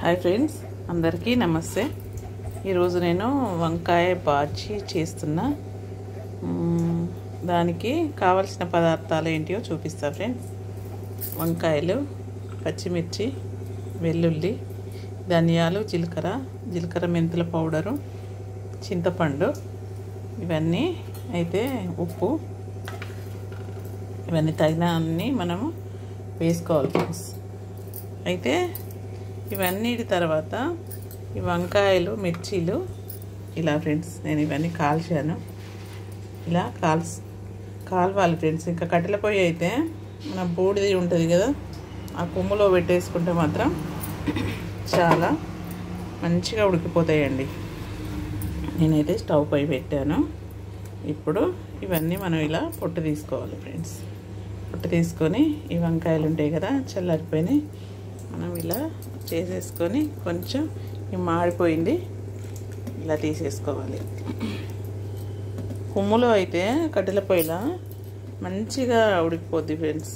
Hi friends, అందరికీ నమస్తే. ఈరోజు నేను వంకాయ బాజీ చేస్తున్నా. దానికి కావాల్సిన పదార్థాలు ఏంటియో చూపిస్తా ఫ్రెండ్స్. వంకాయలు, పచ్చిమిర్చి, వెల్లుల్లి, ధనియాలు, జీలకర్ర మెంతుల పౌడరు, చింతపండు, ఇవన్నీ అయితే ఉప్పు, ఇవన్నీ తగిన అన్నీ మనము వేసుకోవాలి ఫ్రెండ్స్. అయితే ఇవన్నిటి తర్వాత ఈ వంకాయలు, మిర్చీలు ఇలా ఫ్రెండ్స్ నేను ఇవన్నీ కాల్చాను. ఇలా కాల్వాలి ఫ్రెండ్స్. ఇంకా కట్టెల పొయ్యి అయితే మన బూడిది ఉంటుంది కదా, ఆ కొమ్ములో పెట్టేసుకుంటే మాత్రం చాలా మంచిగా ఉడికిపోతాయండి. నేనైతే స్టవ్ పై పెట్టాను. ఇప్పుడు ఇవన్నీ మనం ఇలా పొట్టు తీసుకోవాలి ఫ్రెండ్స్. పొట్టు తీసుకొని ఈ వంకాయలు ఉంటాయి కదా, చల్లారిపోయినాయి, మనం ఇలా చేసేసుకొని కొంచెం మాడిపోయింది ఇలా తీసేసుకోవాలి. కొమ్ములో అయితే కట్టెల పొయ్యిలా మంచిగా ఉడికిపోద్ది ఫ్రెండ్స్.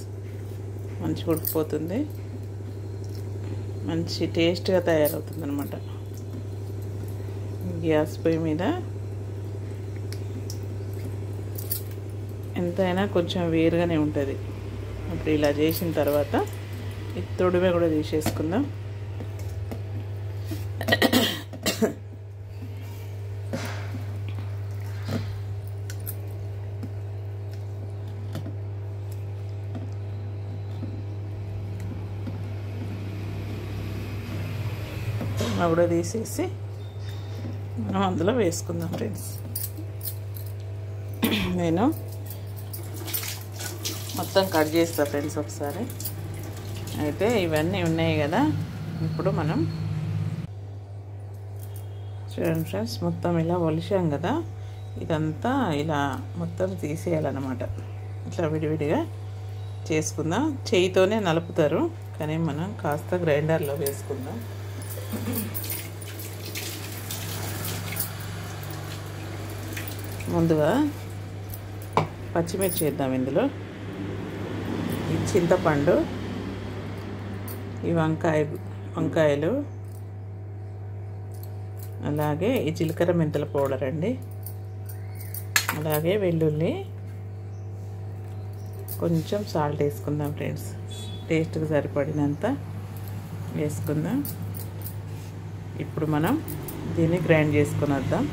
మంచిగా ఉడికిపోతుంది, మంచి టేస్ట్గా తయారవుతుంది అన్నమాట. గ్యాస్ పొయ్యి మీద ఎంతైనా కొంచెం వేరుగానే ఉంటుంది. అప్పుడు ఇలా చేసిన తర్వాత ఈ తొడిమే కూడా తీసేసుకుందాం. కూడా తీసేసి మనం అందులో వేసుకుందాం ఫ్రెండ్స్. నేను మొత్తం కట్ చేస్తా ఫ్రెండ్స్ ఒకసారి. అయితే ఇవన్నీ ఉన్నాయి కదా, ఇప్పుడు మనం చూడండి ఫ్రెండ్స్, మొత్తం ఇలా ఒలిచాం కదా, ఇదంతా ఇలా మొత్తం తీసేయాలన్నమాట. ఇట్లా విడివిడిగా చేసుకుందాం. చేయితోనే నలుపుతారు, కానీ మనం కాస్త గ్రైండర్లో వేసుకుందాం. ముందుగా పచ్చిమిర్చి వేద్దాం ఇందులో, ఈ చింతపండు, ఈ వంకాయలు, అలాగే ఈ జీలకర్ర మెంతుల పౌడర్ అండి, అలాగే వెల్లుల్లి, కొంచెం సాల్ట్ వేసుకుందాం ఫ్రెండ్స్. టేస్ట్కి సరిపడినంత వేసుకుందాం. ఇప్పుడు మనం దీన్ని గ్రైండ్ చేసుకొని వద్దాం.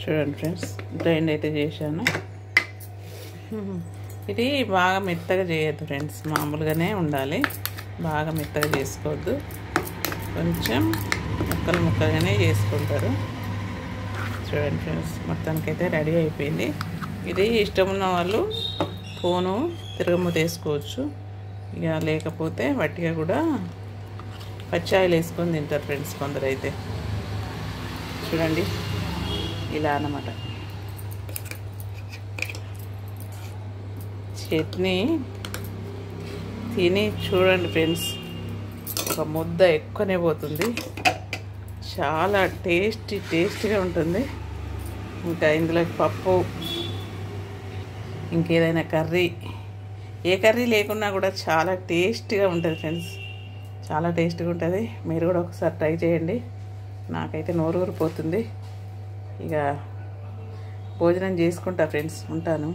చూడండి ఫ్రెండ్స్, గ్రైండ్ అయితే చేశాను. ఇది బాగా మెత్తగా చేయొద్దు ఫ్రెండ్స్, మామూలుగానే ఉండాలి, బాగా మెత్తగా చేసుకోవద్దు. కొంచెం ముక్కలుగానే చేసుకుంటారు. చూడండి ఫ్రెండ్స్, మొత్తానికైతే రెడీ అయిపోయింది. ఇది ఇష్టం ఉన్న వాళ్ళు ఫోను తిరగమూత వేసుకోవచ్చు, ఇక లేకపోతే వట్టిగా కూడా పచ్చాయిలు వేసుకొని తింటారు ఫ్రెండ్స్ కొందరు అయితే. చూడండి ఇలా అన్నమాట. చట్నీ తిని చూడండి ఫ్రెండ్స్, ఒక ముద్ద ఎక్కువనే పోతుంది, చాలా టేస్టీగా ఉంటుంది. ఇంకా ఇందులోకి పప్పు, ఇంకేదైనా కర్రీ, ఏ కర్రీ లేకున్నా కూడా చాలా టేస్టీగా ఉంటుంది ఫ్రెండ్స్, చాలా టేస్టీగా ఉంటుంది. మీరు కూడా ఒకసారి ట్రై చేయండి. నాకైతే నోరు ఊరిపోతుంది. ఇక భోజనం చేసుకుంటా ఫ్రెండ్స్, ఉంటాను.